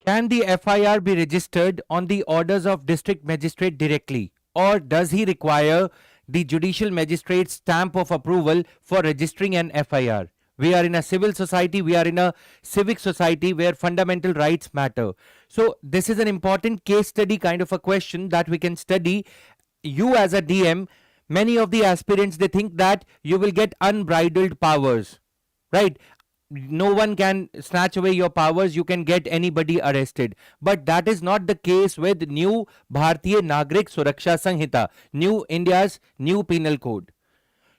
Can the FIR be registered on the orders of district magistrate directly, or does he require the judicial magistrate's stamp of approval for registering an FIR? We are in a civil society, we are in a civic society where fundamental rights matter. So this is an important case study kind of a question that we can study. You as a DM, many of the aspirants, they think that you will get unbridled powers, right? No one can snatch away your powers, you can get anybody arrested, but that is not the case with new Bharatiya Nagrik Suraksha Sanhita, new India's new penal code.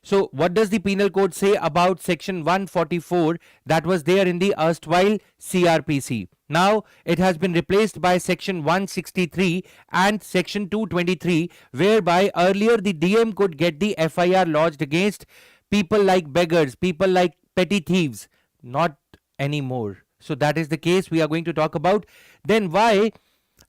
So what does the penal code say about section 144 that was there in the erstwhile CRPC? Now it has been replaced by section 163 and section 223, whereby earlier the DM could get the FIR lodged against people like beggars, people like petty thieves. Not anymore. So that is the case we are going to talk about. Then why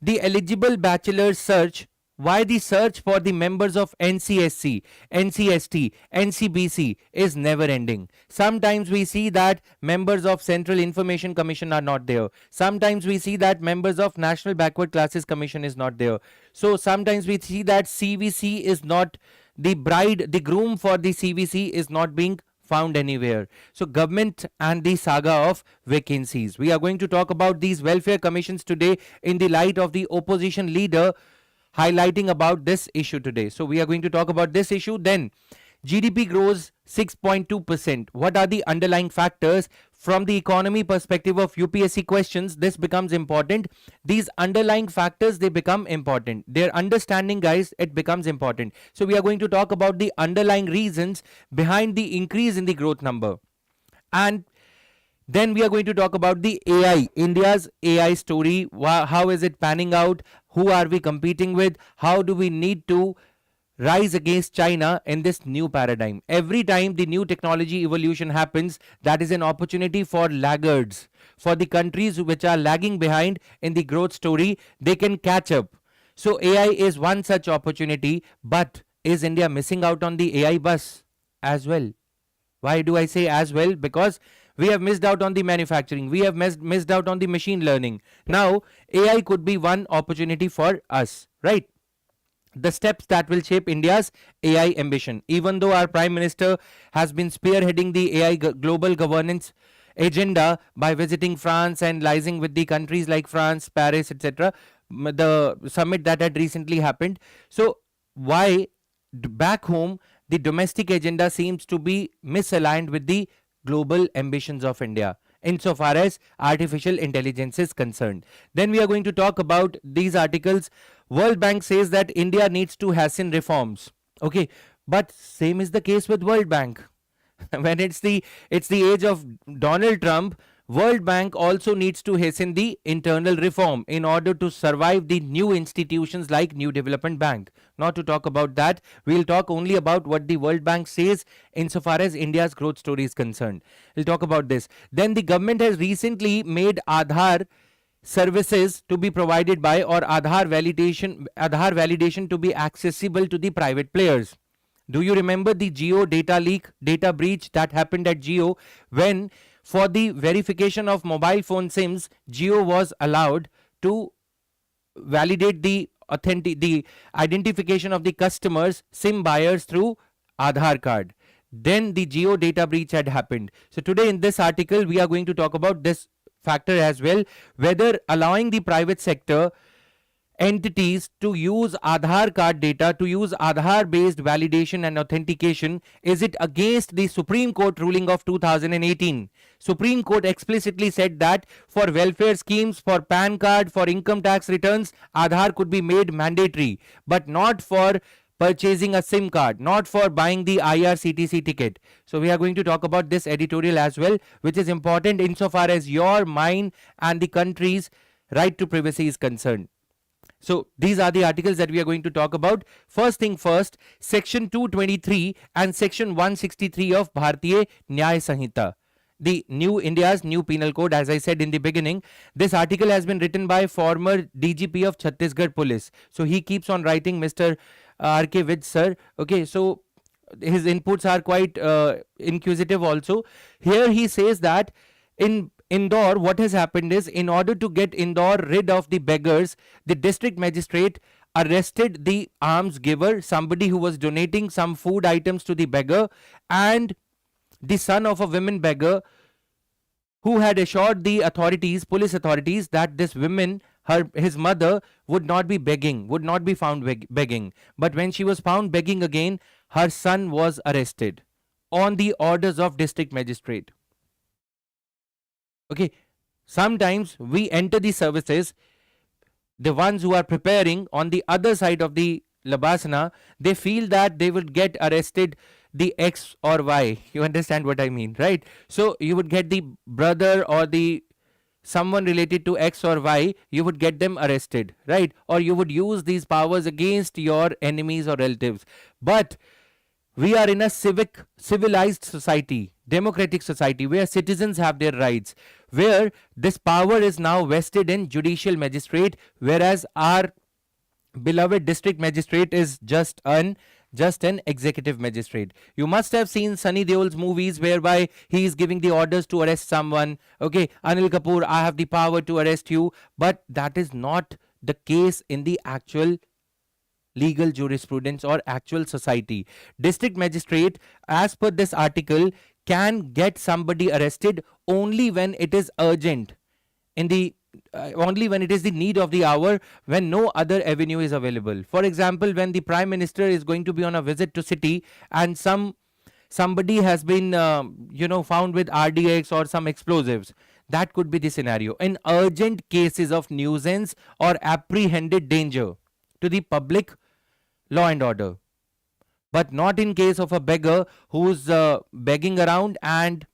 the eligible bachelor's search, why the search for the members of NCSC, NCST, NCBC is never ending. Sometimes we see that members of Central Information Commission are not there. Sometimes we see that members of National Backward Classes Commission is not there. So sometimes we see that CVC is not, the bride, the groom for the CVC is not being found anywhere. So government and the saga of vacancies. We are going to talk about these welfare commissions today in the light of the opposition leader highlighting about this issue today. So we are going to talk about this issue. Then GDP grows 6.2%. What are the underlying factors? From the economy perspective of UPSC questions, this becomes important. These underlying factors, they become important. Their understanding, guys, it becomes important. So we are going to talk about the underlying reasons behind the increase in the growth number. And then we are going to talk about the AI, India's AI story. How is it panning out? Who are we competing with? How do we need to rise against China in this new paradigm? Every time the new technology evolution happens, that is an opportunity for laggards, for the countries which are lagging behind in the growth story, they can catch up. So AI is one such opportunity, but is India missing out on the AI bus as well? Why do I say as well? Because we have missed out on the manufacturing, we have missed out on the machine learning. Now AI could be one opportunity for us, right? The steps that will shape India's AI ambition. Even though our Prime Minister has been spearheading the AI global governance agenda by visiting France and liaising with the countries like France, Paris, etc., the summit that had recently happened. So why back home the domestic agenda seems to be misaligned with the global ambitions of India insofar as artificial intelligence is concerned? Then we are going to talk about these articles. World Bank says that India needs to hasten reforms. Okay, but same is the case with World Bank. When it's the age of Donald Trump, World Bank also needs to hasten the internal reform in order to survive the new institutions like New Development Bank. Not to talk about that, we'll talk only about what the World Bank says insofar as India's growth story is concerned. We'll talk about this. Then the government has recently made Aadhaar services to be provided by, or Aadhaar validation to be accessible to the private players. Do you remember the Jio data leak, data breach that happened at Jio, when for the verification of mobile phone SIMs, Jio was allowed to validate the identification of the customers, SIM buyers, through Aadhaar card. Then the Jio data breach had happened. So today in this article, we are going to talk about this factor as well, whether allowing the private sector entities to use Aadhaar card data, to use Aadhaar based validation and authentication, is it against the Supreme Court ruling of 2018? Supreme Court explicitly said that for welfare schemes, for PAN card, for income tax returns, Aadhaar could be made mandatory, but not for purchasing a SIM card, not for buying the IRCTC ticket. So we are going to talk about this editorial as well, which is important insofar as your, mine and the country's right to privacy is concerned. So these are the articles that we are going to talk about. First thing first, section 223 and section 163 of Bharatiya Nyaya Sanhita, the new India's new penal code. As I said in the beginning, this article has been written by former DGP of Chhattisgarh Police. So he keeps on writing, Mr. R.K. Vij sir. Okay, so his inputs are quite inquisitive also. Here he says that in Indore, what has happened is, in order to get Indore rid of the beggars, the district magistrate arrested the alms giver, somebody who was donating some food items to the beggar, and the son of a women beggar who had assured the authorities, police authorities, that this woman, his mother, would not be begging, would not be found begging. But when she was found begging again, her son was arrested on the orders of district magistrate. Okay, sometimes we enter the services, the ones who are preparing on the other side of the labasana, they feel that they would get arrested the X or Y. You understand what I mean, right? So you would get the brother or the someone related to X or Y, you would get them arrested, right? Or you would use these powers against your enemies or relatives. But we are in a civilized society, democratic society, where citizens have their rights, where this power is now vested in judicial magistrate, whereas our beloved district magistrate is just an executive magistrate. You must have seen Sunny Deol's movies whereby he is giving the orders to arrest someone. Okay, Anil Kapoor, I have the power to arrest you. But that is not the case in the actual legal jurisprudence or actual society. District magistrate, as per this article, can get somebody arrested only when it is urgent, in the only when it is the need of the hour, when no other avenue is available. For example, when the Prime Minister is going to be on a visit to city and somebody has been found with RDX or some explosives, that could be the scenario. In urgent cases of nuisance or apprehended danger to the public law and order, but not in case of a beggar who's begging around and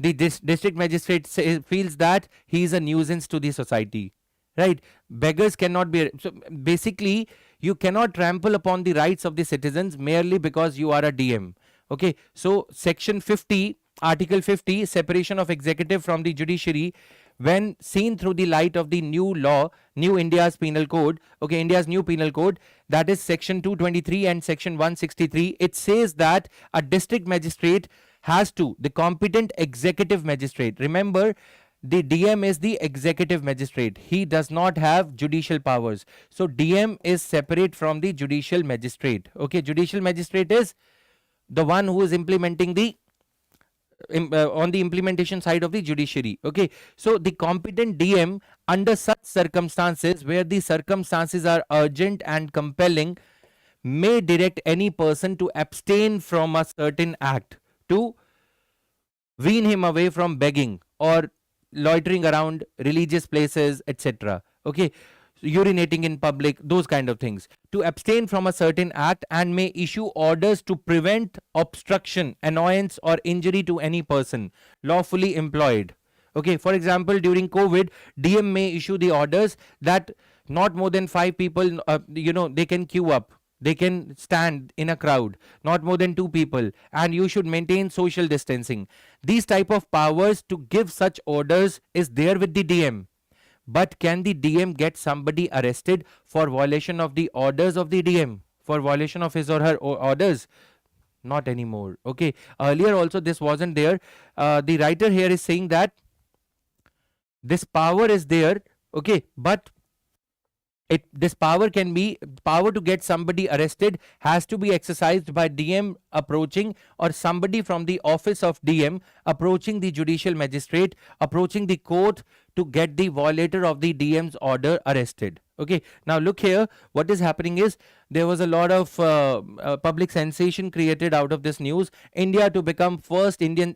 the district magistrate feels that he is a nuisance to the society, right? Beggars cannot be. So basically, you cannot trample upon the rights of the citizens merely because you are a DM. Okay, so section 50, article 50, separation of executive from the judiciary, when seen through the light of the new law, new India's penal code, okay, India's new penal code, that is section 223 and section 163, it says that a district magistrate has to, the competent executive magistrate, remember, the DM is the executive magistrate, he does not have judicial powers. So DM is separate from the judicial magistrate. Okay, judicial magistrate is the one who is implementing the on the implementation side of the judiciary. Okay, so the competent DM, under such circumstances where the circumstances are urgent and compelling, may direct any person to abstain from a certain act to wean him away from begging or loitering around religious places, etc. Okay, urinating in public, those kind of things, to abstain from a certain act, and may issue orders to prevent obstruction, annoyance or injury to any person lawfully employed. Okay, for example, during COVID, DM may issue the orders that not more than 5 people, they can queue up, they can stand in a crowd, not more than 2 people, and you should maintain social distancing. These type of powers to give such orders is there with the DM. But can the DM get somebody arrested for violation of the orders of the DM, for violation of his or her orders? Not anymore. Okay, earlier also this wasn't there. The writer here is saying that this power is there, okay, but this power can be, power to get somebody arrested has to be exercised by DM approaching, or somebody from the office of DM approaching the judicial magistrate, approaching the court to get the violator of the DM's order arrested. Okay, now look here, what is happening is there was a lot of public sensation created out of this news. Indore to become first Indian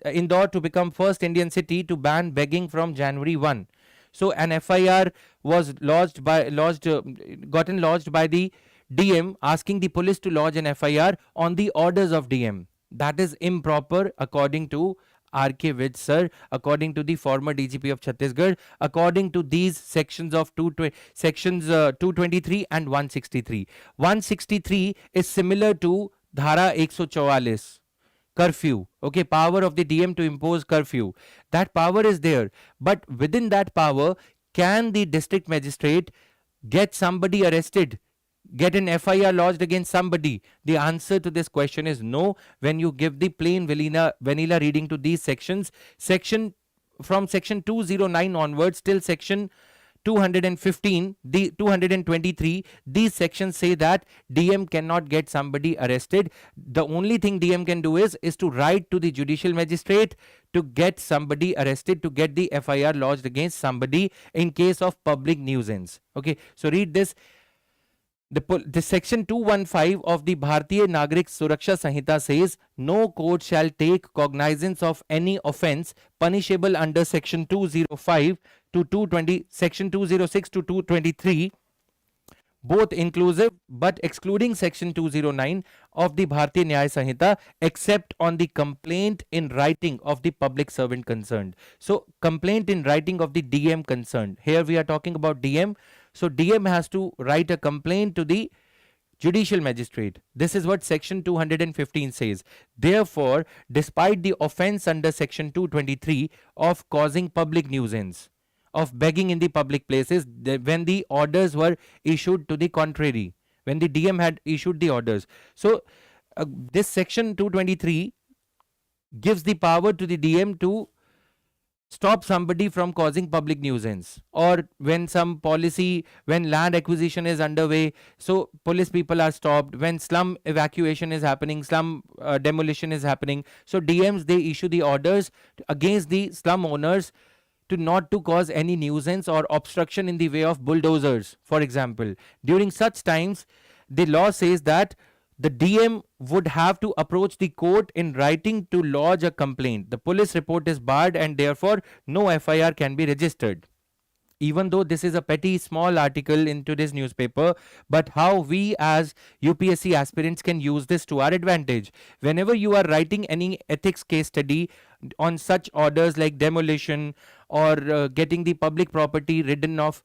city to ban begging from January 1. So an FIR was gotten lodged by the DM, asking the police to lodge an FIR on the orders of DM. That is improper according to R.K. Vij sir, according to the former DGP of Chhattisgarh, according to these sections of 223 and 163. 163 is similar to Dhara 144. Curfew, okay, power of the DM to impose curfew. That power is there, but within that power, can the district magistrate get somebody arrested, get an FIR lodged against somebody? The answer to this question is no. When you give the plain vanilla reading to these sections, section from section 209 onwards till section 215, the 223, these sections say that DM cannot get somebody arrested. The only thing DM can do is to write to the judicial magistrate to get somebody arrested, to get the FIR lodged against somebody in case of public nuisance. Okay, so read this. The section 215 of the Bharatiya Nagrik Suraksha Sanhita says no court shall take cognizance of any offence punishable under section 205 to 220, section 206 to 223, both inclusive but excluding section 209 of the Bharatiya Nyaya Sanhita, except on the complaint in writing of the public servant concerned. So complaint in writing of the DM concerned. Here we are talking about DM. So DM has to write a complaint to the judicial magistrate. This is what section 215 says. Therefore, despite the offence under section 223 of causing public nuisance, of begging in the public places, when the orders were issued to the contrary, when the DM had issued the orders. So this section 223 gives the power to the DM to stop somebody from causing public nuisance, or when some policy, when land acquisition is underway, so police people are stopped, when slum evacuation is happening, slum demolition is happening, so DMs, they issue the orders against the slum owners to not to cause any nuisance or obstruction in the way of bulldozers, for example. During such times, the law says that the DM would have to approach the court in writing to lodge a complaint. The police report is barred and therefore no FIR can be registered. Even though this is a petty small article in today's newspaper, but how we as UPSC aspirants can use this to our advantage. Whenever you are writing any ethics case study on such orders like demolition or getting the public property rid of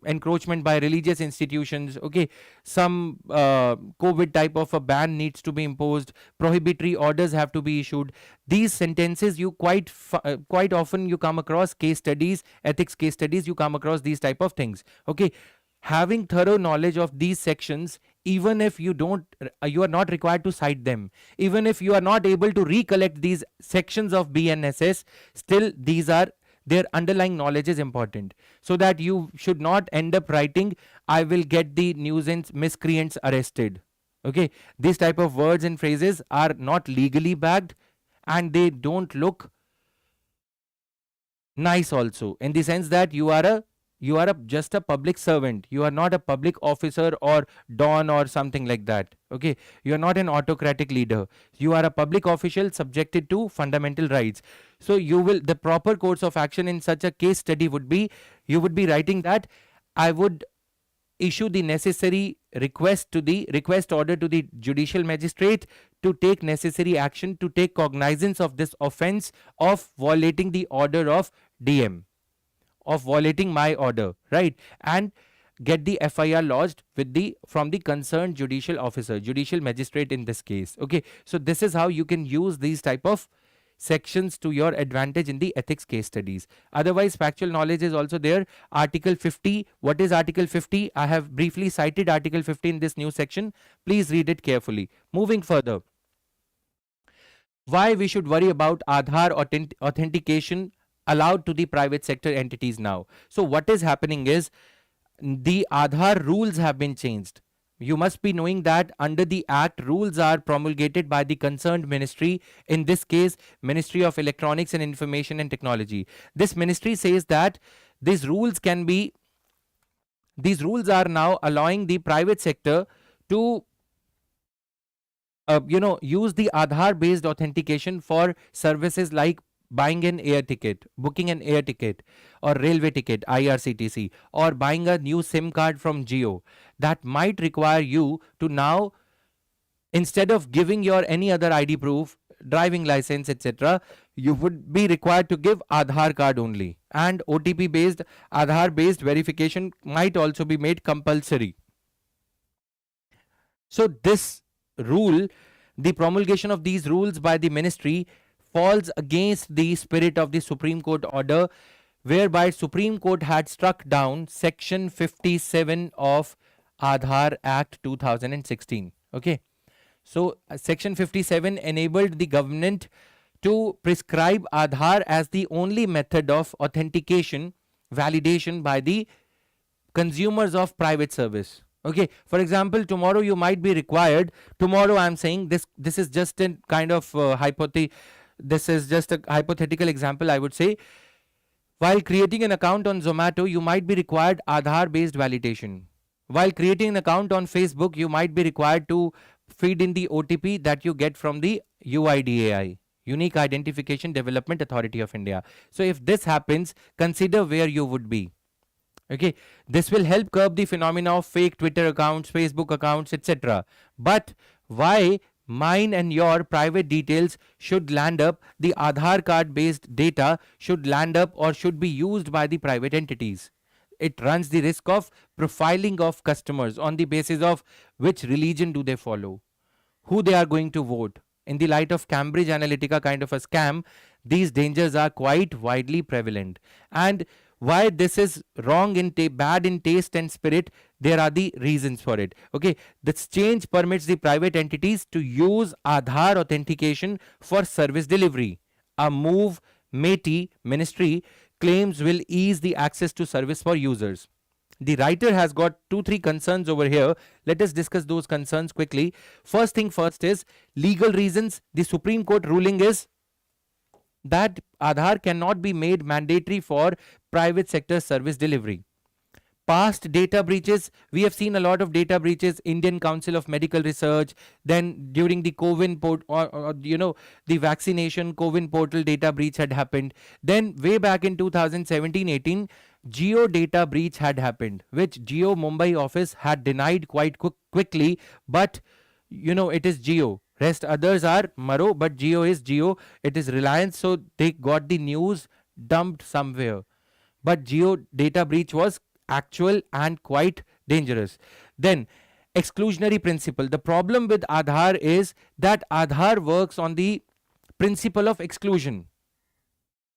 encroachment by religious institutions, okay, some COVID type of a ban needs to be imposed, prohibitory orders have to be issued. These sentences, you quite often you come across case studies, ethics case studies, you come across these type of things. Okay, having thorough knowledge of these sections, even if you are not required to cite them, even if you are not able to recollect these sections of BNSS, still their underlying knowledge is important, so that you should not end up writing, I will get the nuisance miscreants arrested. Okay, these type of words and phrases are not legally backed and they don't look nice also, in the sense that you are just a public servant. You are not a public officer or don or something like that. Okay, you are not an autocratic leader. You are a public official subjected to fundamental rights. So the proper course of action in such a case study would be, you would be writing that I would issue the necessary request order to the judicial magistrate to take necessary action to take cognizance of this offence of violating the order of DM, of violating my order, right? And get the FIR lodged from the concerned judicial officer, judicial magistrate in this case. Okay, so this is how you can use these type of sections to your advantage in the ethics case studies. Otherwise, factual knowledge is also there. Article 50, what is Article 50? I have briefly cited Article 50 in this new section. Please read it carefully. Moving further, why we should worry about Aadhaar authentication allowed to the private sector entities now. So what is happening is the Aadhaar rules have been changed. You must be knowing that under the Act, rules are promulgated by the concerned ministry, in this case, Ministry of Electronics and Information and Technology. This ministry says that these rules are now allowing the private sector to use the Aadhaar based authentication for services like buying an air ticket, booking an air ticket or railway ticket, IRCTC, or buying a new SIM card from Jio. That might require you to now, instead of giving your any other ID proof, driving license, etc., you would be required to give Aadhaar card only, and OTP based, Aadhaar based verification might also be made compulsory. So this rule, the promulgation of these rules by the ministry, falls against the spirit of the Supreme Court order, whereby Supreme Court had struck down section 57 of Aadhaar Act 2016. Okay, so section 57 enabled the government to prescribe Aadhaar as the only method of authentication, validation by the consumers of private service. Okay, for example, tomorrow you might be required, tomorrow I'm saying this is just a kind of this is just a hypothetical example, I would say. While creating an account on Zomato, you might be required Aadhaar based validation. While creating an account on Facebook, you might be required to feed in the OTP that you get from the UIDAI, Unique Identification Development Authority of India. So if this happens, consider where you would be. Okay, this will help curb the phenomena of fake Twitter accounts, Facebook accounts, etc. But why mine and your private details should land up, the Aadhaar card based data should land up or should be used by the private entities? It runs the risk of profiling of customers on the basis of which religion do they follow, who they are going to vote. In the light of Cambridge Analytica kind of a scam, these dangers are quite widely prevalent. And why this is wrong in bad in taste and spirit, there are the reasons for it. Okay, this change permits the private entities to use Aadhaar authentication for service delivery. A move MeitY ministry claims will ease the access to service for users. The writer has got 2-3 concerns over here. Let us discuss those concerns quickly. First thing first is legal reasons. The Supreme Court ruling is that Aadhaar cannot be made mandatory for private sector service delivery. Past data breaches, we have seen a lot of data breaches. Indian Council of Medical Research, then during the COVID the vaccination COVID portal data breach had happened. Then way back in 2017-18, Geo data breach had happened, which Geo Mumbai office had denied quite quickly, but it is Geo. Rest others are Maro, but Geo is Geo. It is Reliance, so they got the news dumped somewhere. But Geo data breach was actual and quite dangerous. Then exclusionary principle. The problem with Aadhaar is that Aadhaar works on the principle of exclusion,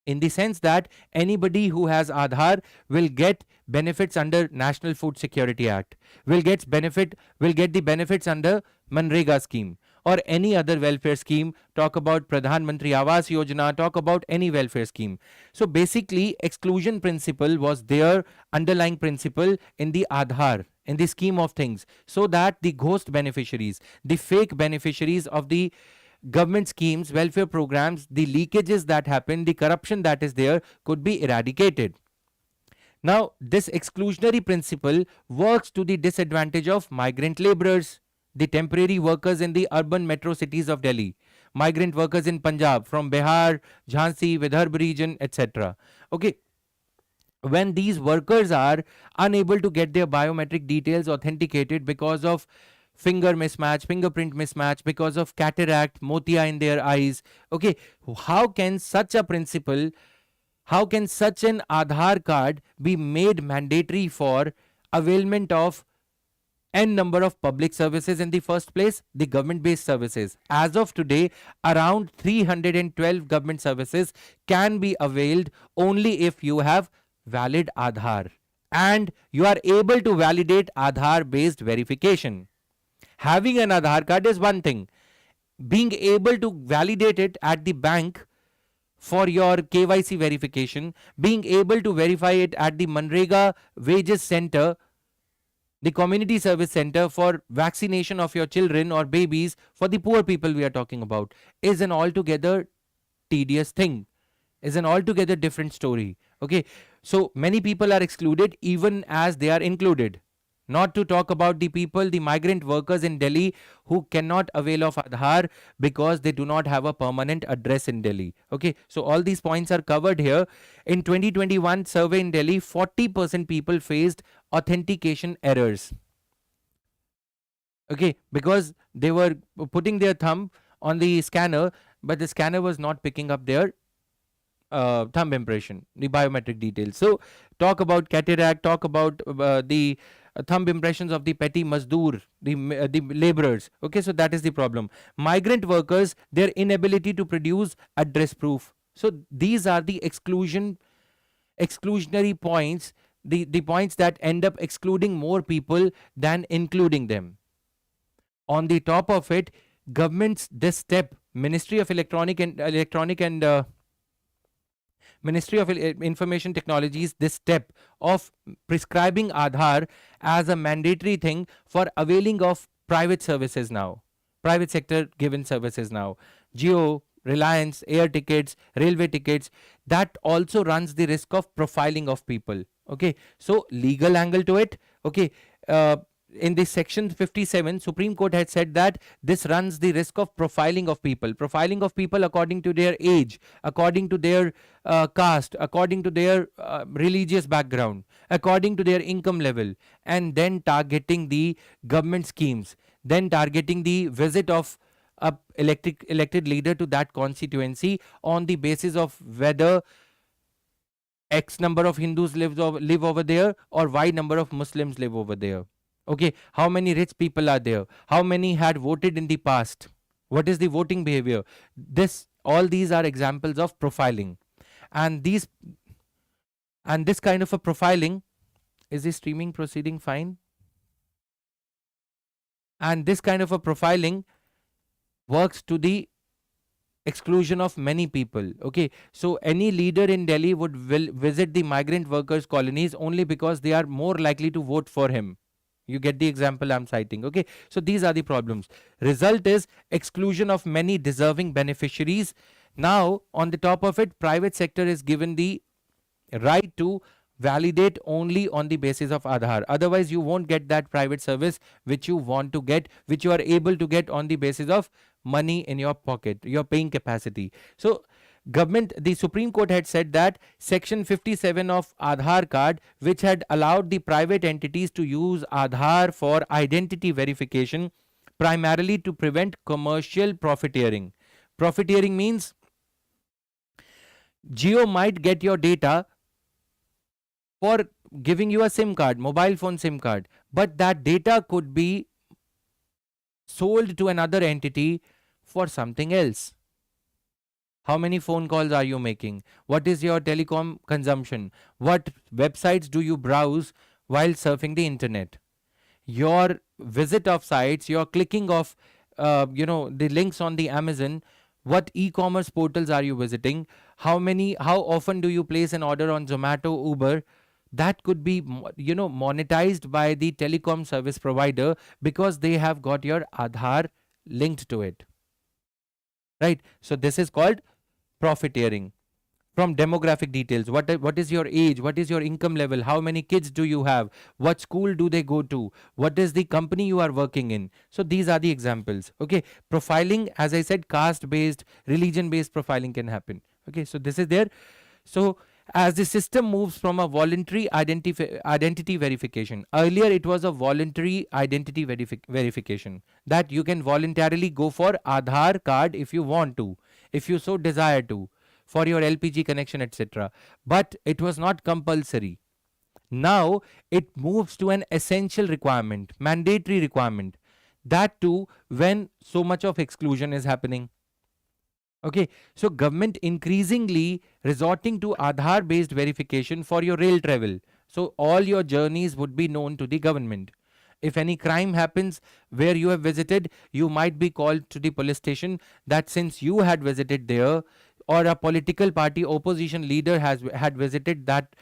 in the sense that anybody who has Aadhaar will get benefits under National Food Security Act, will get the benefits under Manrega scheme or any other welfare scheme. Talk about Pradhan Mantri Awas Yojana, talk about any welfare scheme. So basically exclusion principle was their underlying principle in the Aadhaar, in the scheme of things, so that the ghost beneficiaries, the fake beneficiaries of the government schemes, welfare programs, the leakages that happen, the corruption that is there could be eradicated. Now, this exclusionary principle works to the disadvantage of migrant laborers, the temporary workers in the urban metro cities of Delhi, migrant workers in Punjab, from Bihar, Jhansi, Vidarbha region, etc. Okay. When these workers are unable to get their biometric details authenticated because of fingerprint mismatch, because of cataract, motia in their eyes. Okay, how can such a principle, how can such an Aadhaar card be made mandatory for availment of n number of public services in the first place, the government based services? As of today, around 312 government services can be availed only if you have valid Aadhaar and you are able to validate Aadhaar based verification. Having an Aadhaar card is one thing. Being able to validate it at the bank for your KYC verification, being able to verify it at the Manrega Wages Center, the community service center for vaccination of your children or babies, for the poor people we are talking about, is an altogether tedious thing, is an altogether different story. Okay, so many people are excluded even as they are included. Not to talk about the people, the migrant workers in Delhi who cannot avail of Aadhaar because they do not have a permanent address in Delhi. Okay, so all these points are covered here. In 2021 survey in Delhi, 40% people faced authentication errors. Okay, because they were putting their thumb on the scanner, but the scanner was not picking up their thumb impression, the biometric details. So talk about cataract, talk about the thumb impressions of the petty mazdoor, the laborers. Okay, so that is the problem. Migrant workers, their inability to produce address proof. So these are the exclusionary points, the points that end up excluding more people than including them. On the top of it, government's this step Ministry of Information Technologies this step of prescribing Aadhaar as a mandatory thing for availing of private services now, private sector given services now. Jio, Reliance, air tickets, railway tickets, that also runs the risk of profiling of people. Okay, so legal angle to it. Okay, in this section 57, Supreme Court had said that this runs the risk of profiling of people according to their age, according to their caste, according to their religious background, according to their income level, and then targeting the government schemes, then targeting the visit of a elected leader to that constituency on the basis of whether X number of Hindus live over there or Y number of Muslims live over there. Okay, how many rich people are there? How many had voted in the past? What is the voting behavior? All these are examples of profiling, and this kind of a profiling, is the streaming proceeding fine? And this kind of a profiling works to the exclusion of many people. Okay, so any leader in Delhi will visit the migrant workers colonies only because they are more likely to vote for him. You get the example I'm citing. Okay, so these are the problems. Result is exclusion of many deserving beneficiaries. Now on the top of it, private sector is given the right to validate only on the basis of Aadhaar. Otherwise you won't get that private service which you want to get, which you are able to get on the basis of money in your pocket, your paying capacity. So the Supreme Court had said that section 57 of Aadhaar card, which had allowed the private entities to use Aadhaar for identity verification primarily to prevent commercial profiteering. Profiteering means Jio might get your data for giving you a SIM card, mobile phone SIM card, but that data could be sold to another entity for something else. How many phone calls are you making? What is your telecom consumption? What websites do you browse while surfing the internet? Your visit of sites, your clicking of the links on the Amazon. What e-commerce portals are you visiting? How often do you place an order on Zomato, Uber? That could be monetized by the telecom service provider because they have got your Aadhaar linked to it, right? So this is called profiteering. From demographic details, what is your age, what is your income level, how many kids do you have, what school do they go to, what is the company you are working in. So these are the examples. Okay, profiling, as I said, caste based, religion based profiling can happen. Okay, so this is there. So as the system moves from a voluntary identity verification, earlier it was a voluntary identity verification, that you can voluntarily go for Aadhaar card if you want to, if you so desire to, for your LPG connection, etc. But it was not compulsory. Now it moves to an essential requirement, mandatory requirement, that too when so much of exclusion is happening. Okay, so government increasingly resorting to Aadhaar based verification for your rail travel. So all your journeys would be known to the government. If any crime happens where you have visited, you might be called to the police station that since you had visited there, or a political party opposition leader had visited that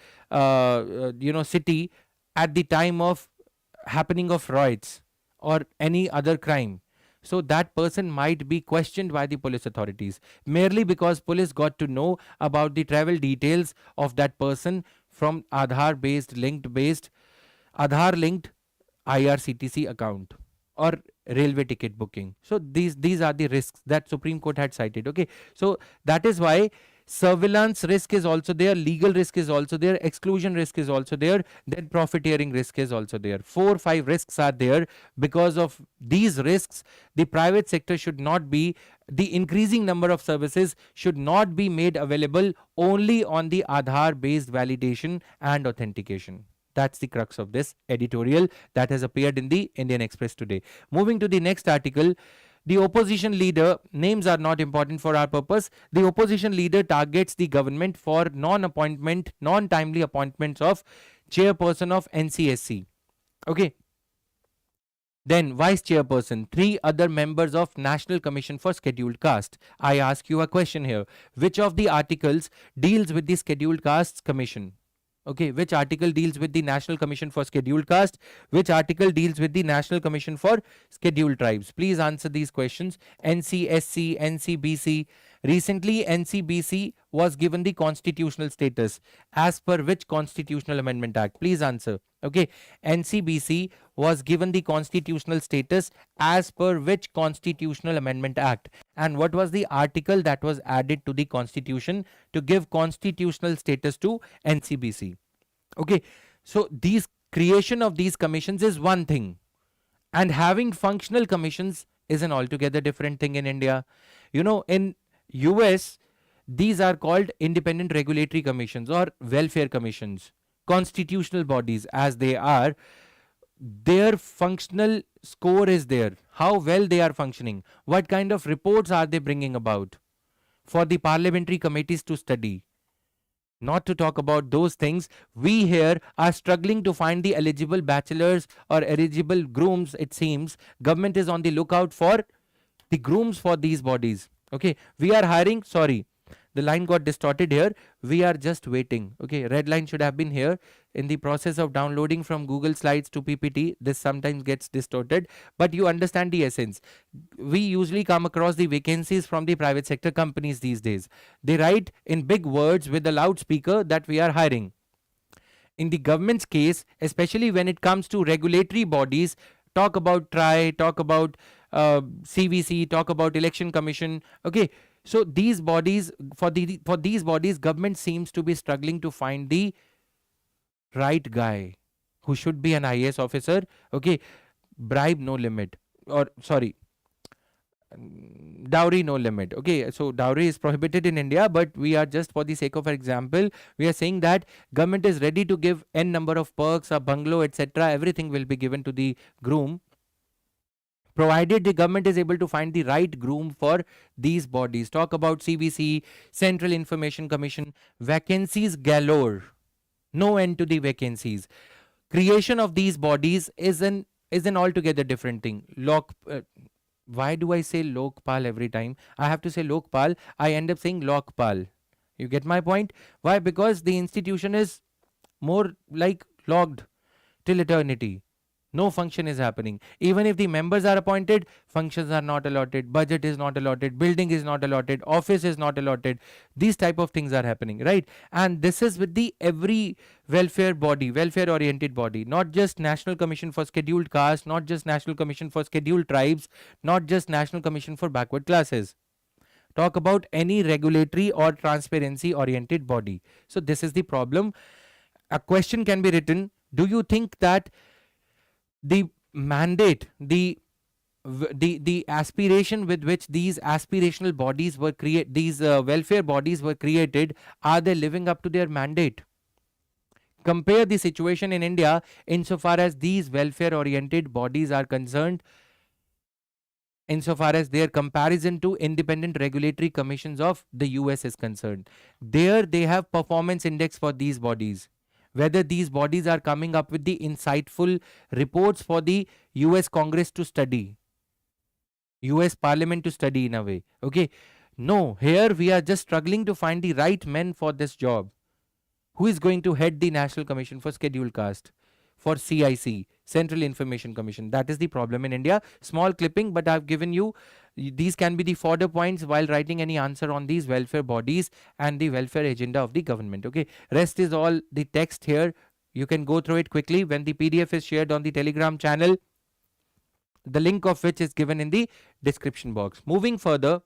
city at the time of happening of riots or any other crime. So that person might be questioned by the police authorities merely because police got to know about the travel details of that person from Aadhaar linked IRCTC account or railway ticket booking. So these are the risks that Supreme Court had cited. Okay, so that is why surveillance risk is also there, legal risk is also there, exclusion risk is also there, then profiteering risk is also there. 4-5 risks are there. Because of these risks, the private sector should not be, the increasing number of services should not be made available only on the Aadhaar based validation and authentication. That's the crux of this editorial that has appeared in the Indian Express today. Moving to the next article, the opposition leader, names are not important for our purpose. The opposition leader targets the government for non-timely appointments of chairperson of NCSC. Okay. Then vice chairperson, 3 other members of National Commission for Scheduled Caste. I ask you a question here. Which of the articles deals with the Scheduled Castes Commission? Okay, which article deals with the National Commission for Scheduled Caste? Which article deals with the National Commission for Scheduled Tribes? Please answer these questions. NCSC, NCBC. Recently, NCBC was given the constitutional status as per which Constitutional Amendment Act? Please answer. Okay, NCBC was given the constitutional status as per which Constitutional Amendment Act? And what was the article that was added to the Constitution to give constitutional status to NCBC? Okay, so these creation of these commissions is one thing, and having functional commissions is an altogether different thing in India. You know, in US, these are called independent regulatory commissions or welfare commissions, constitutional bodies as they are. Their functional score is there, how well they are functioning, what kind of reports are they bringing about for the parliamentary committees to study. Not to talk about those things, we here are struggling to find the eligible bachelors or eligible grooms. It seems government is on the lookout for the grooms for these bodies. Okay, we are hiring, sorry, the line got distorted here. We are just waiting. Okay, red line should have been here. In the process of downloading from Google Slides to PPT, this sometimes gets distorted, but you understand the essence. We usually come across the vacancies from the private sector companies these days. They write in big words with the loudspeaker that we are hiring. In the government's case, especially when it comes to regulatory bodies, talk about TRI, talk about CVC, talk about Election Commission. Okay, so these bodies, for these bodies, government seems to be struggling to find the right guy who should be an IAS officer. Okay, bribe no limit, or sorry, dowry no limit. Okay, so dowry is prohibited in India, but we are just for the sake of example, we are saying that government is ready to give n number of perks, a bungalow, etc. Everything will be given to the groom, provided the government is able to find the right groom for these bodies. Talk about CVC, Central Information Commission, vacancies galore, no end to the vacancies. Creation of these bodies is an altogether different thing. Why do I say Lokpal every time? I have to say Lokpal. I end up saying Lokpal. You get my point? Why? Because the institution is more like logged till eternity. No function is happening. Even if the members are appointed, functions are not allotted, budget is not allotted, building is not allotted, office is not allotted. These type of things are happening, right? And this is with the every welfare body, welfare oriented body, not just National Commission for Scheduled Caste, not just National Commission for Scheduled Tribes, not just National Commission for Backward Classes. Talk about any regulatory or transparency oriented body. So this is the problem. A question can be written, do you think that the mandate, the aspiration with which these aspirational bodies were created, these welfare bodies were created, are they living up to their mandate? Compare the situation in India insofar as these welfare oriented bodies are concerned, insofar as their comparison to independent regulatory commissions of the US is concerned. There they have performance index for these bodies, whether these bodies are coming up with the insightful reports for the US Congress to study, US Parliament to study in a way. Okay, no, here we are just struggling to find the right men for this job. Who is going to head the National Commission for Scheduled Caste, for CIC, Central Information Commission? That is the problem in India. Small clipping, but I've given you, these can be the fodder points while writing any answer on these welfare bodies and the welfare agenda of the government. Okay, rest is all the text here. You can go through it quickly when the PDF is shared on the Telegram channel, the link of which is given in the description box. Moving further,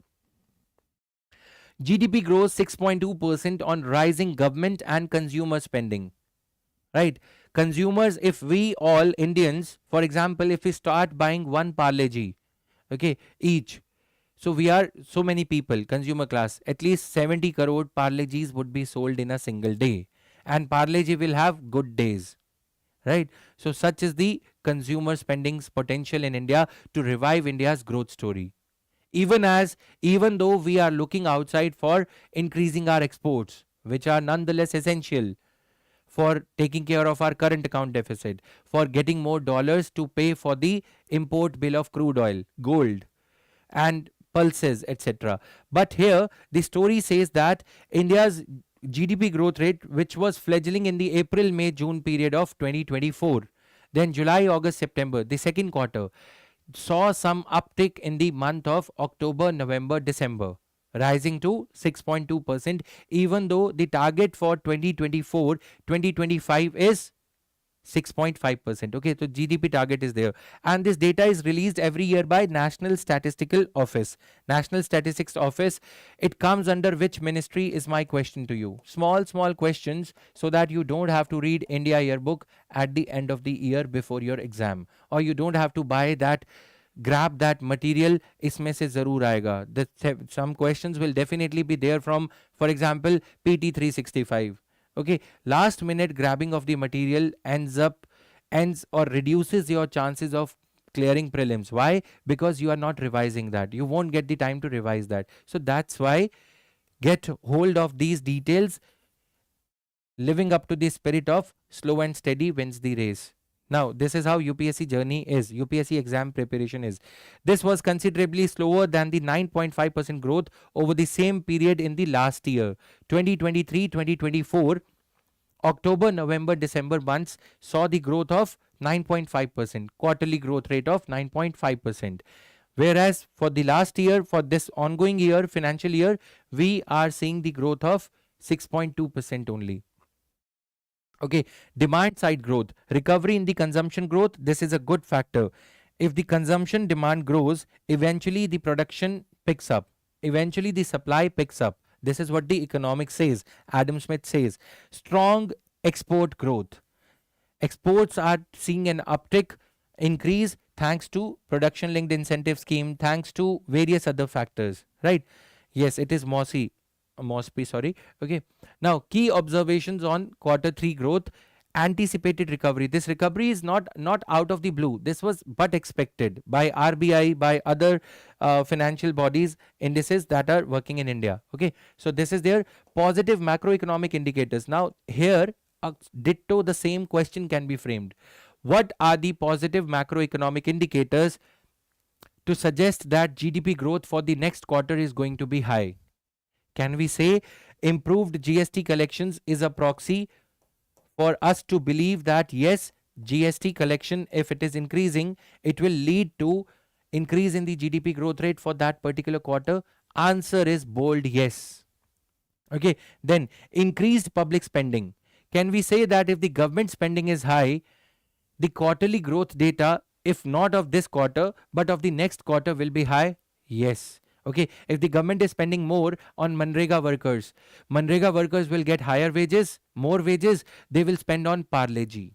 GDP grows 6.2% on rising government and consumer spending. Right? Consumers, if we all Indians, for example, if we start buying one Parle-G, okay, each, so we are so many people, consumer class, at least 70 crore Parle-Gs would be sold in a single day, and Parle-G will have good days, right? So such is the consumer spending's potential in India to revive India's growth story. Even though we are looking outside for increasing our exports, which are nonetheless essential for taking care of our current account deficit, for getting more dollars to pay for the import bill of crude oil, gold, and pulses, etc. But here the story says that India's GDP growth rate, which was fledgling in the April, May, June period of 2024, then July, August, September, the second quarter, saw some uptick in the month of October, November, December, rising to 6.2%, even though the target for 2024 2025 is 6.5%. Okay, so GDP target is there, and this data is released every year by National Statistical Office. National Statistics Office, it comes under which ministry is my question to you. Small questions, so that you don't have to read India yearbook at the end of the year before your exam, or you don't have to buy that, grab that material, इसमें से जरूर आएगा. Some questions will definitely be there from, for example, PT 365. Okay, last minute grabbing of the material ends or reduces your chances of clearing prelims. Why? Because you are not revising that. You won't get the time to revise that. So that's why get hold of these details. Living up to the spirit of slow and steady wins the race. Now, this is how UPSC journey is, UPSC exam preparation is. This was considerably slower than the 9.5% growth over the same period in the last year. 2023-2024, October, November, December months saw the growth of 9.5%, quarterly growth rate of 9.5%. Whereas for the last year, for this ongoing year, financial year, we are seeing the growth of 6.2% only. Okay, demand side growth, recovery in the consumption growth, this is a good factor. If the consumption demand grows, eventually the production picks up, eventually the supply picks up. This is what the economics says, Adam Smith says. Strong export growth. Exports are seeing an uptick, increase, thanks to production linked incentive scheme, thanks to various other factors, right? Yes, it is MOSPI, sorry. Okay. Now, key observations on quarter 3 growth. Anticipated recovery. This recovery is not out of the blue. This was but expected by RBI, by other financial bodies, indices that are working in India. Okay. So this is their positive macroeconomic indicators. Now here, ditto the same question can be framed. What are the positive macroeconomic indicators to suggest that GDP growth for the next quarter is going to be high? Can we say improved GST collections is a proxy for us to believe that yes, GST collection, if it is increasing, it will lead to increase in the GDP growth rate for that particular quarter? Answer is bold yes. Okay, then increased public spending. Can we say that if the government spending is high, the quarterly growth data, if not of this quarter, but of the next quarter, will be high? Yes. Okay, if the government is spending more on Manrega workers will get higher wages, more wages, they will spend on Parle G.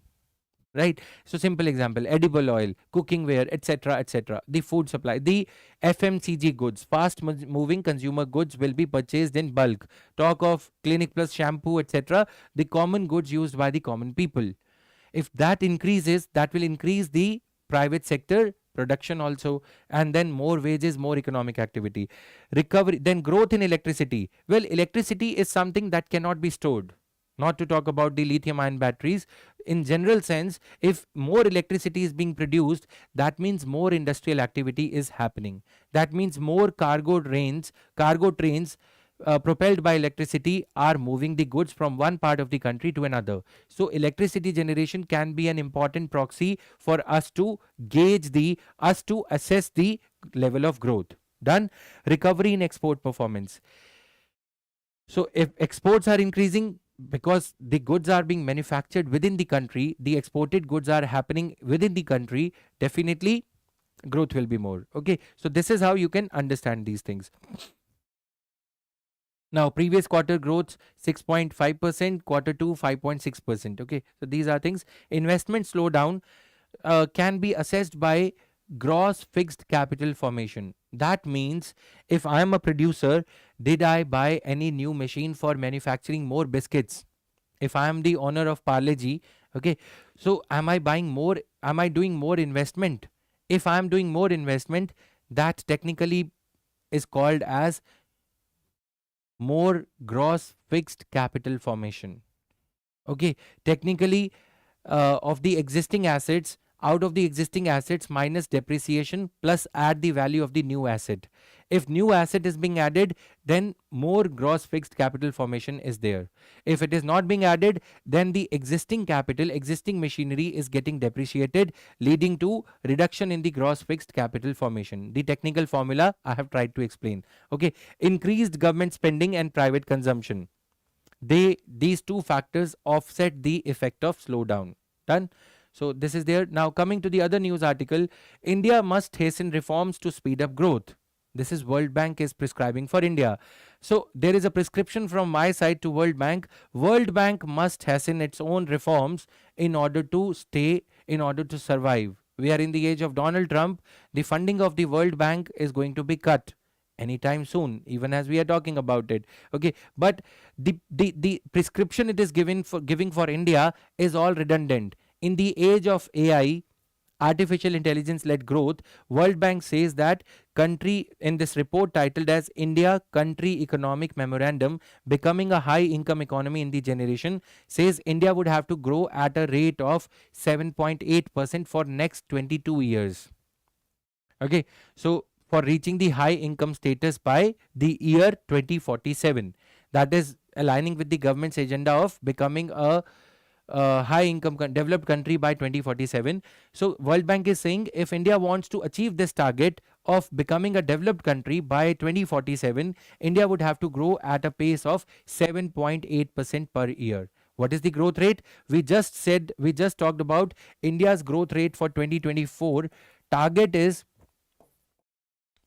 Right? So simple example, edible oil, cooking ware, etc. The food supply, the FMCG goods, fast moving consumer goods will be purchased in bulk. Talk of Clinic Plus shampoo, etc. The common goods used by the common people. If that increases, that will increase the private sector production also, and then more wages, more economic activity. Recovery, then growth in electricity. Well, electricity is something that cannot be stored. Not to talk about the lithium ion batteries. In general sense, if more electricity is being produced, that means more industrial activity is happening. That means more cargo trains propelled by electricity are moving the goods from one part of the country to another. So electricity generation can be an important proxy for us to assess the level of growth. Done. Recovery in export performance. So if exports are increasing because the goods are being manufactured within the country, the exported goods are happening within the country, definitely growth will be more. Okay, so this is how you can understand these things. Now, previous quarter growth 6.5%, quarter 2 5.6%. Okay, so these are things. Investment slowdown can be assessed by gross fixed capital formation. That means if I am a producer, did I buy any new machine for manufacturing more biscuits? If I am the owner of Parle G, okay, so am I buying more? Am I doing more investment? If I am doing more investment, that technically is called as more gross fixed capital formation. Okay, technically, of the existing assets, out of the existing assets minus depreciation plus add the value of the new asset. If new asset is being added, then more gross fixed capital formation is there. If it is not being added, then the existing capital, existing machinery is getting depreciated, leading to reduction in the gross fixed capital formation. The technical formula I have tried to explain. Okay, increased government spending and private consumption, these two factors offset the effect of slowdown. Done. So this is there. Now coming to the other news article, India must hasten reforms to speed up growth. This is World Bank is prescribing for India. So there is a prescription from my side to World Bank. World Bank must hasten its own reforms in order to stay, in order to survive. We are in the age of Donald Trump. The funding of the World Bank is going to be cut anytime soon, even as we are talking about it. Okay, but the prescription it is giving for India is all redundant. In the age of AI, artificial intelligence led growth, World Bank says that country, in this report titled as India Country Economic Memorandum, becoming a high income economy in the generation, says India would have to grow at a rate of 7.8% for next 22 years. Okay, so for reaching the high income status by the year 2047, that is aligning with the government's agenda of becoming a high income developed country by 2047. So World Bank is saying if India wants to achieve this target of becoming a developed country by 2047, India would have to grow at a pace of 7.8% per year. What is the growth rate? We just talked about India's growth rate for 2024. Target is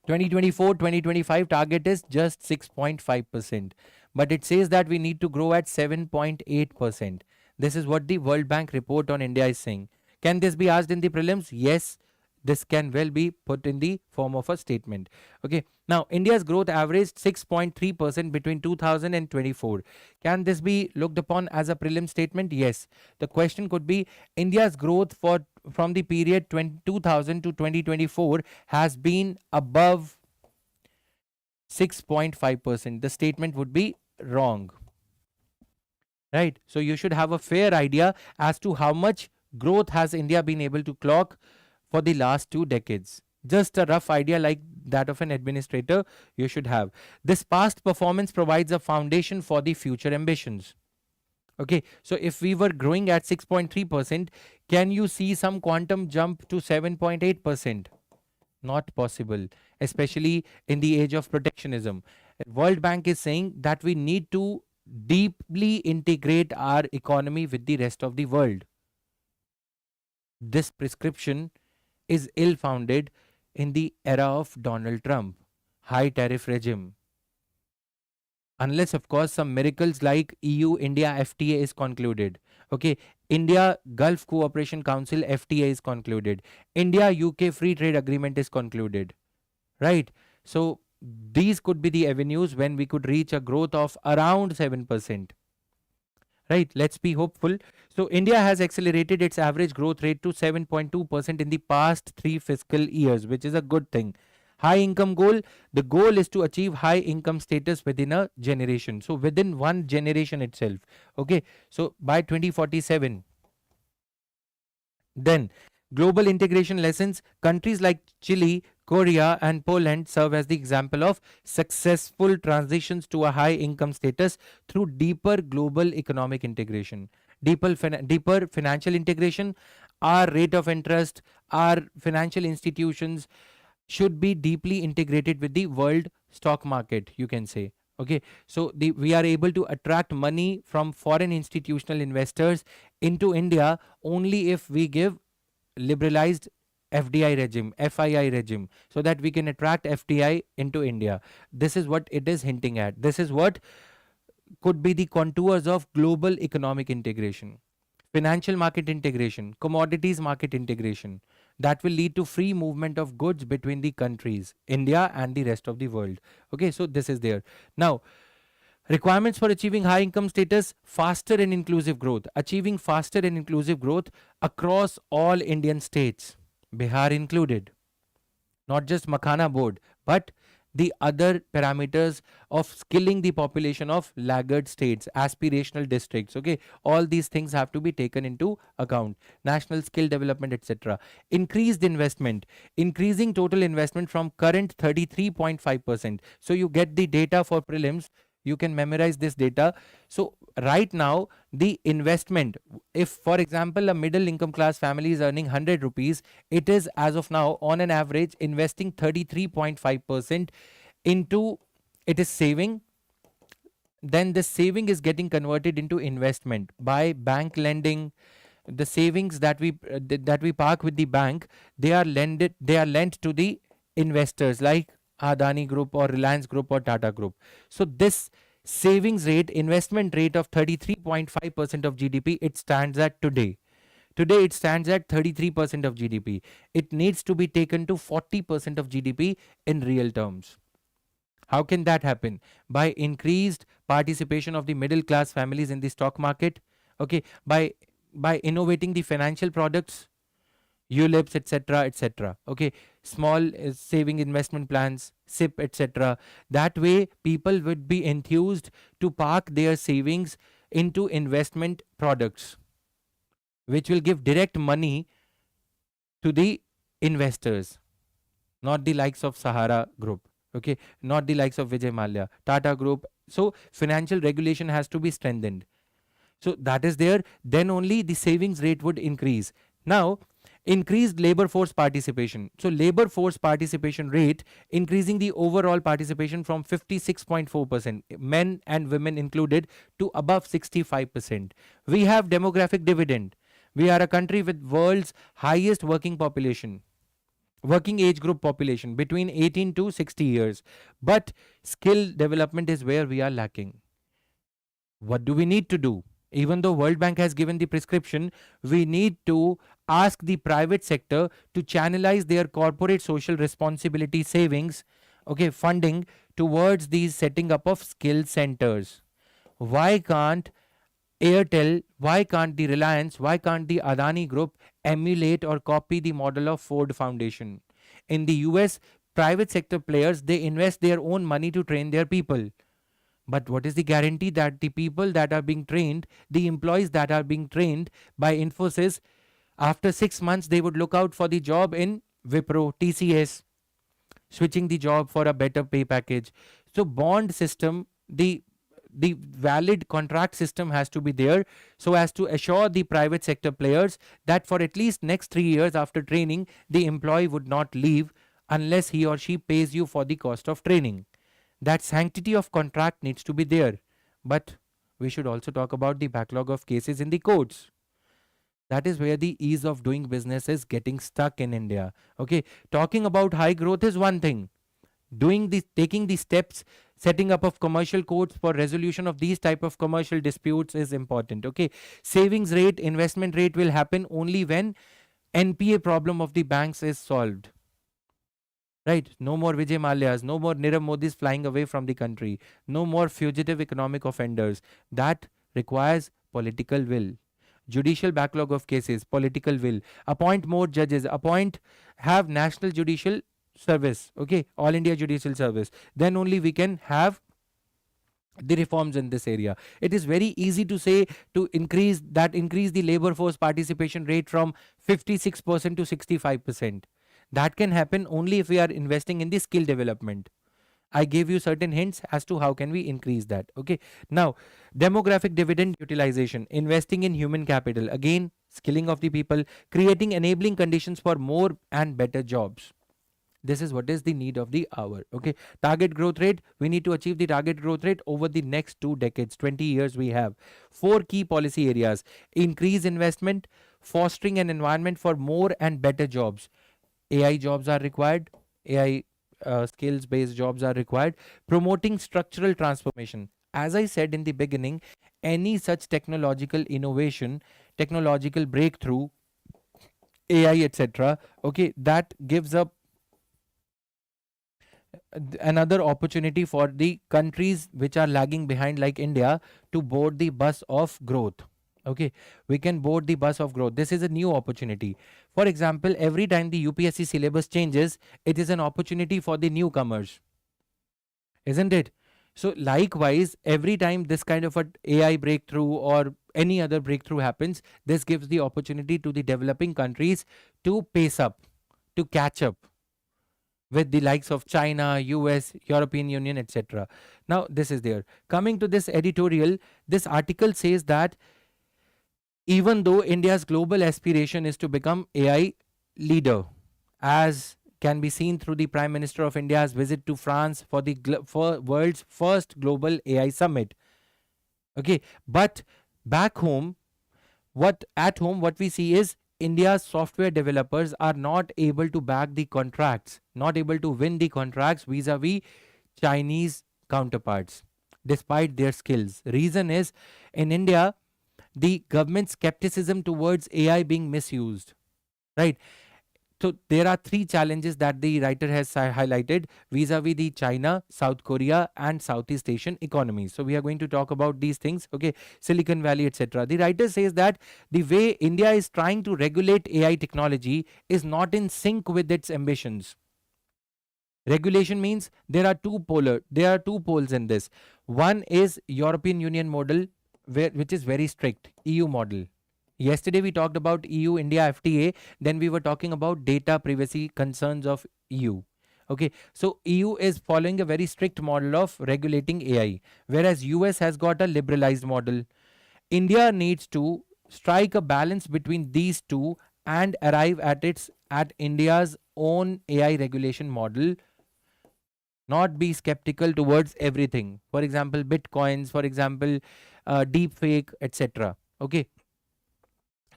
2024-2025 target is just 6.5%, but it says that we need to grow at 7.8%. This is what the World Bank report on India is saying. Can this be asked in the prelims? Yes, this can well be put in the form of a statement. Okay, now India's growth averaged 6.3% between 2000 and 24. Can this be looked upon as a prelim statement? Yes. The question could be India's growth from the period 2000 to 2024 has been above 6.5%. The statement would be wrong. Right, so you should have a fair idea as to how much growth has India been able to clock for the last 2 decades. Just a rough idea like that of an administrator you should have. This past performance provides a foundation for the future ambitions. Okay, so if we were growing at 6.3%, can you see some quantum jump to 7.8%? Not possible, especially in the age of protectionism. World Bank is saying that we need to deeply integrate our economy with the rest of the world. This prescription is ill-founded in the era of Donald Trump, high tariff regime. Unless, of course, some miracles like EU-India FTA is concluded. Okay, India-Gulf Cooperation Council FTA is concluded. India-UK Free Trade Agreement is concluded. Right? So, these could be the avenues when we could reach a growth of around 7%. Right, let's be hopeful. So India has accelerated its average growth rate to 7.2% in the past 3 fiscal years, which is a good thing. High income goal, the goal is to achieve high income status within a generation. So within one generation itself. Okay, so by 2047. Then global integration lessons, countries like Chile, Korea and Poland serve as the example of successful transitions to a high income status through deeper global economic integration. Deeper financial integration, our rate of interest, our financial institutions should be deeply integrated with the world stock market, you can say. Okay, so we are able to attract money from foreign institutional investors into India only if we give liberalized FDI regime, FII regime, so that we can attract FDI into India. This is what it is hinting at. This is what could be the contours of global economic integration, financial market integration, commodities market integration. That will lead to free movement of goods between the countries, India and the rest of the world. Okay, so this is there. Now, requirements for achieving high income status, faster and inclusive growth. Achieving faster and inclusive growth across all Indian states, Bihar included. Not just Makhana board, but the other parameters of skilling the population of laggard states, aspirational districts. Okay, all these things have to be taken into account. National skill development, etc. Increased investment, increasing total investment from current 33.5%. So you get the data for prelims, you can memorize this data. So right now the investment, if for example a middle income class family is earning 100 rupees, it is as of now on an average investing 33.5% into, it is saving, then the saving is getting converted into investment by bank lending. The savings that we park with the bank, they are lent to the investors like Adani Group or Reliance Group or Tata Group. So this savings rate, investment rate of 33.5% of GDP, it stands at today. Today it stands at 33% of GDP. It needs to be taken to 40% of GDP in real terms. How can that happen? By increased participation of the middle class families in the stock market. Okay, by innovating the financial products, ULIPs, etc., etc. Okay, small saving investment plans, SIP, etc. That way, people would be enthused to park their savings into investment products, which will give direct money to the investors, not the likes of Sahara Group. Okay, not the likes of Vijay Mallya, Tata Group. So financial regulation has to be strengthened. So that is there. Then only the savings rate would increase. Now, increased labor force participation. So labor force participation rate, increasing the overall participation from 56.4%, men and women included, to above 65%. We have demographic dividend. We are a country with world's highest working population, working age group population between 18 to 60 years. But skill development is where we are lacking. What do we need to do? Even though World Bank has given the prescription, we need to ask the private sector to channelize their corporate social responsibility savings, okay, funding towards the setting up of skill centers. Why can't Airtel, why can't the Reliance, why can't the Adani Group emulate or copy the model of Ford Foundation? In the US, private sector players, they invest their own money to train their people. But what is the guarantee that the people that are being trained, the employees that are being trained by Infosys, after 6 months, they would look out for the job in Wipro, TCS, switching the job for a better pay package. So bond system, the valid contract system has to be there, so as to assure the private sector players that for at least next 3 years after training, the employee would not leave unless he or she pays you for the cost of training. That sanctity of contract needs to be there. But we should also talk about the backlog of cases in the courts. That is where the ease of doing business is getting stuck in India. Okay, talking about high growth is one thing. Taking the steps, setting up of commercial courts for resolution of these type of commercial disputes is important. Okay, savings rate, investment rate will happen only when NPA problem of the banks is solved. Right? No more Vijay Mallyas, no more Nirav Modis flying away from the country, no more fugitive economic offenders. That requires political will. Judicial backlog of cases, political will. Appoint more judges, have national judicial service, okay, all India judicial service. Then only we can have the reforms in this area. It is very easy to say to increase the labor force participation rate from 56% to 65%. That can happen only if we are investing in the skill development. I gave you certain hints as to how can we increase that. Okay. Now, demographic dividend utilization, investing in human capital, again, skilling of the people, creating enabling conditions for more and better jobs. This is what is the need of the hour. Okay. Target growth rate, we need to achieve the target growth rate over the next 2 decades, 20 years. We have 4 key policy areas: increase investment, fostering an environment for more and better jobs. AI jobs are required. AI skills based jobs are required. Promoting structural transformation. As I said in the beginning, any such technological innovation, technological breakthrough, AI, etc., okay, that gives up another opportunity for the countries which are lagging behind like India to board the bus of growth. Okay, we can board the bus of growth. This is a new opportunity. For example, every time the UPSC syllabus changes, it is an opportunity for the newcomers. isn't it? So likewise, every time this kind of a AI breakthrough or any other breakthrough happens, this gives the opportunity to the developing countries to pace up, to catch up with the likes of China, US, European Union, etc. Now, this is there. Coming to this editorial, this article says that even though India's global aspiration is to become AI leader, as can be seen through the Prime Minister of India's visit to France for the for world's first global AI summit. Okay, but back home, what we see is India's software developers are not able to back the contracts, not able to win the contracts vis-a-vis Chinese counterparts, despite their skills. Reason is in India, the government skepticism towards AI being misused, right? So there are three challenges that the writer has highlighted vis-a-vis the China, South Korea, and Southeast Asian economies. So we are going to talk about these things. Okay, Silicon Valley, etc. The writer says that the way India is trying to regulate AI technology is not in sync with its ambitions. Regulation means there are two poles in this. One is European Union model, which is very strict, EU model. Yesterday we talked about EU India FTA, then we were talking about data privacy concerns of EU. Okay, so EU is following a very strict model of regulating AI, whereas US has got a liberalized model. India needs to strike a balance between these two and arrive at India's own AI regulation model, not be skeptical towards everything. For example, bitcoins, for example, deep fake, etc. Okay,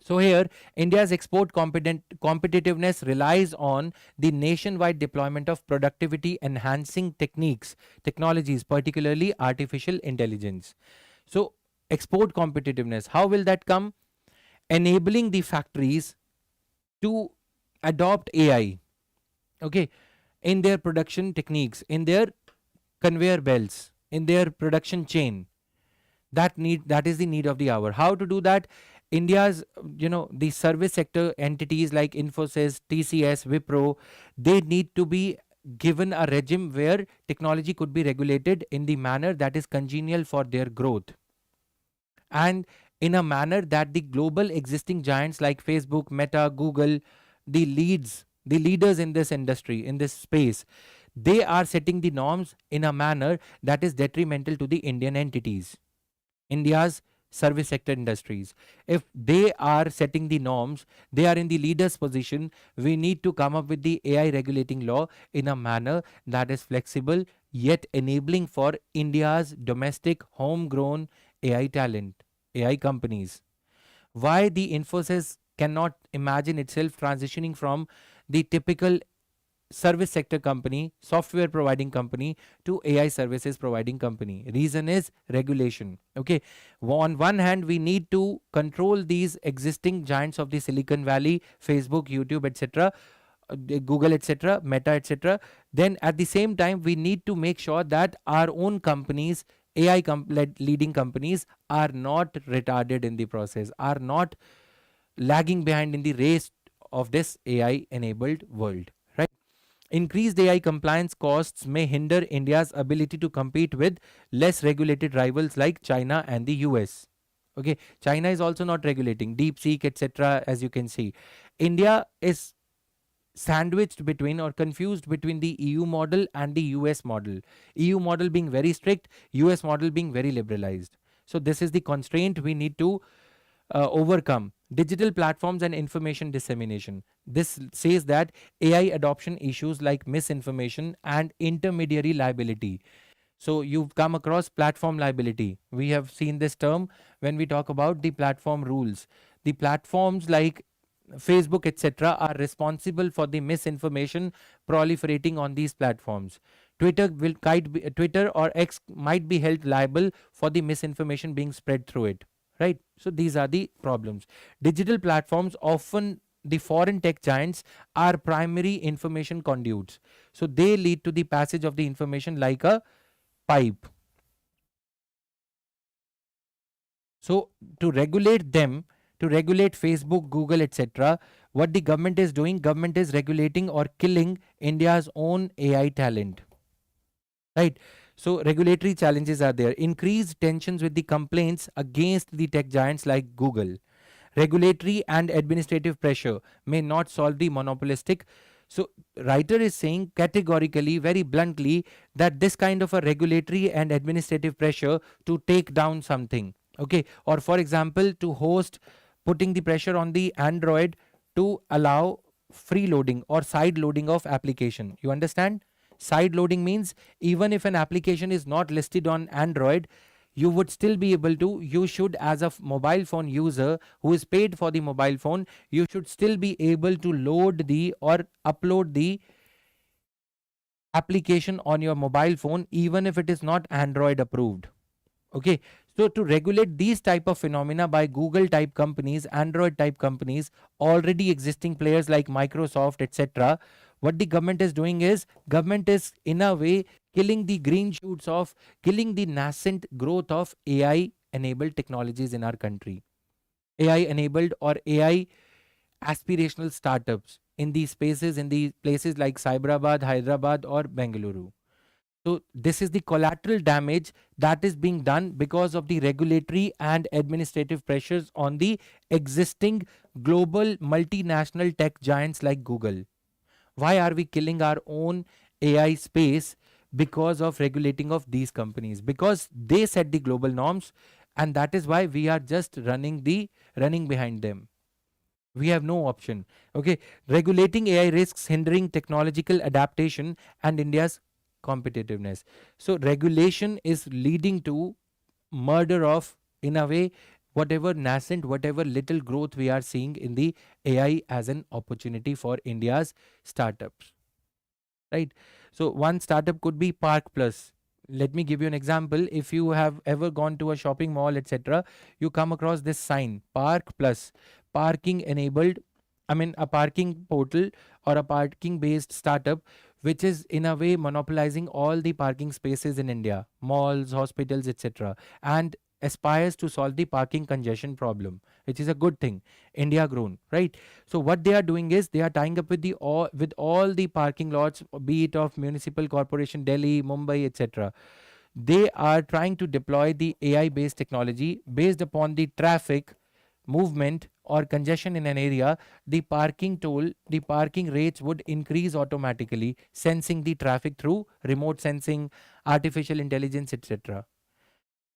so here, India's export competitiveness relies on the nationwide deployment of productivity enhancing technologies, particularly artificial intelligence. So export competitiveness, how will that come? Enabling the factories to adopt AI, okay, in their production techniques, in their conveyor belts, in their production chain. That is the need of the hour. How to do that? India's, the service sector entities like Infosys, TCS, Wipro, they need to be given a regime where technology could be regulated in the manner that is congenial for their growth, and in a manner that the global existing giants like Facebook, Meta, Google, the leaders in this industry, in this space, they are setting the norms in a manner that is detrimental to the Indian entities, India's service sector industries. If they are setting the norms, they are in the leader's position. We need to come up with the AI regulating law in a manner that is flexible yet enabling for India's domestic homegrown AI talent, AI companies. Why the Infosys cannot imagine itself transitioning from the typical service sector company, software providing company, to AI services providing company? Reason is regulation. Okay. On one hand, we need to control these existing giants of the Silicon Valley, Facebook, YouTube, etc., Google, etc., Meta, etc. Then at the same time, we need to make sure that our own companies, AI leading companies, are not retarded in the process, are not lagging behind in the race of this AI enabled world. Right. Increased AI compliance costs may hinder India's ability to compete with less regulated rivals like China and the US. Okay, China is also not regulating DeepSeek, etc. As you can see, India is sandwiched between or confused between the EU model and the US model. EU model being very strict, US model being very liberalized. So this is the constraint we need to overcome. Digital platforms and information dissemination. This says that AI adoption issues like misinformation and intermediary liability. So you've come across platform liability. We have seen this term when we talk about the platform rules. The platforms like Facebook, etc., are responsible for the misinformation proliferating on these platforms. Twitter or X might be held liable for the misinformation being spread through it. Right. So these are the problems. Digital platforms, often the foreign tech giants, are primary information conduits. So they lead to the passage of the information like a pipe. So to regulate them, to regulate Facebook, Google, etc., what the government is doing, government is regulating or killing India's own AI talent. Right. So regulatory challenges are there. Increased tensions with the complaints against the tech giants like Google. Regulatory and administrative pressure may not solve the monopolistic. So writer is saying categorically, very bluntly, that this kind of a regulatory and administrative pressure to take down something, okay, or for example to host, putting the pressure on the Android to allow free loading or side loading of application. You understand? Side loading means even if an application is not listed on Android, you would still be able to, you should, as a mobile phone user who is paid for the mobile phone, you should still be able to load the or upload the application on your mobile phone even if it is not Android approved. Okay, so to regulate these type of phenomena by Google type companies, Android type companies, already existing players like Microsoft, etc., what the government is doing is, government is in a way killing the green shoots of, killing the nascent growth of AI enabled technologies in our country. AI enabled or AI aspirational startups in these spaces, in the places like Cyberabad, Hyderabad, or Bengaluru. So this is the collateral damage that is being done because of the regulatory and administrative pressures on the existing global multinational tech giants like Google. Why are we killing our own AI space? Because of regulating of these companies, because they set the global norms, and that is why we are just running behind them. We have no option. Okay, regulating AI risks hindering technological adaptation and India's competitiveness. So regulation is leading to murder of, in a way, whatever nascent, whatever little growth we are seeing in the AI as an opportunity for India's startups, right? So one startup could be Park Plus. Let me give you an example. If you have ever gone to a shopping mall, etc., you come across this sign, Park Plus, parking enabled, I mean a parking portal or a parking based startup which is in a way monopolizing all the parking spaces in India, malls, hospitals, etc., and aspires to solve the parking congestion problem, which is a good thing. India grown, right? So what they are doing is they are tying up with all the parking lots, be it of municipal corporation, Delhi, Mumbai, etc. They are trying to deploy the AI based technology based upon the traffic movement or congestion in an area. The parking toll, the parking rates would increase automatically, sensing the traffic through remote sensing, artificial intelligence, etc.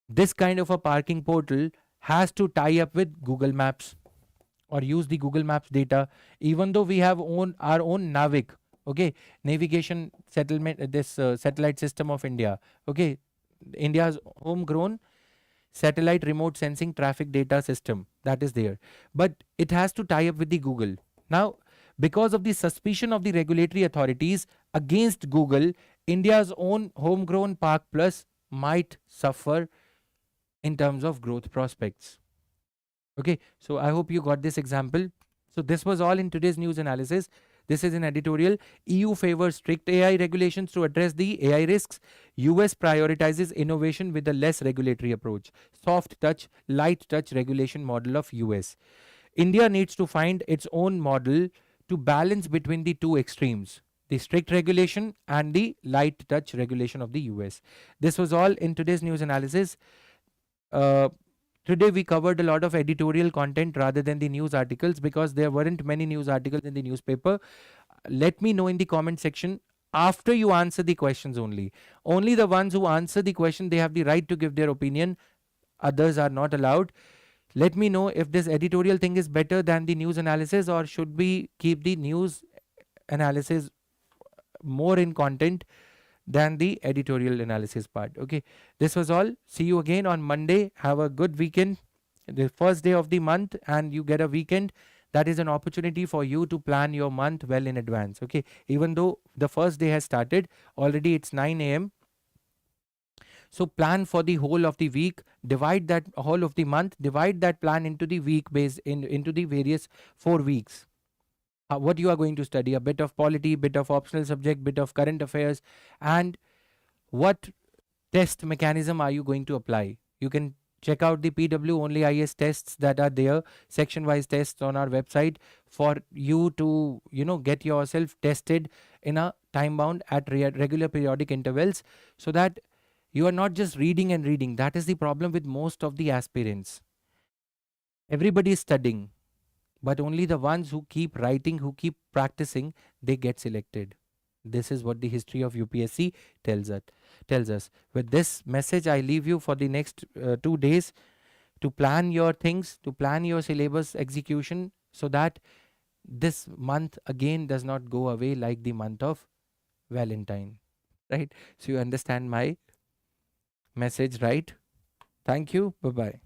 This kind of a parking portal has to tie up with Google Maps or use the Google Maps data, even though we have our own Navig, okay, navigation settlement, this satellite system of India, okay, India's homegrown satellite remote sensing traffic data system that is there, but it has to tie up with the Google. Now, because of the suspicion of the regulatory authorities against Google, India's own homegrown Park Plus might suffer in terms of growth prospects. Okay, so I hope you got this example. So this was all in today's news analysis. This is an editorial. EU favors strict AI regulations to address the AI risks. US prioritizes innovation with a less regulatory approach. Soft touch, light touch regulation model of US. India needs to find its own model to balance between the two extremes, the strict regulation and the light touch regulation of the US. This was all in today's news analysis. Today we covered a lot of editorial content rather than the news articles because there weren't many news articles in the newspaper. Let me know in the comment section after you answer the questions only. Only the ones who answer the question, they have the right to give their opinion. Others are not allowed. Let me know if this editorial thing is better than the news analysis, or should we keep the news analysis more in content than the editorial analysis part. Okay, this was all. See you again on Monday. Have a good weekend, the first day of the month, and you get a weekend. That is an opportunity for you to plan your month well in advance. Okay, even though the first day has started already, it's 9 a.m. So plan for the whole of the week, divide that whole of the month, divide that plan into the week based into the various 4 weeks. What you are going to study, a bit of polity, bit of optional subject, bit of current affairs, and what test mechanism are you going to apply. You can check out the PW only IS tests that are there, section wise tests on our website for you to get yourself tested in a time bound at regular periodic intervals, so that You are not just reading and reading. That is the problem with most of the aspirants. Everybody is studying, but only the ones who keep writing, who keep practicing, they get selected. This is what the history of UPSC tells us. Tells us. With this message, I leave you for the next 2 days to plan your things, to plan your syllabus execution, so that this month again does not go away like the month of Valentine. Right? So you understand my message, right? Thank you. Bye bye.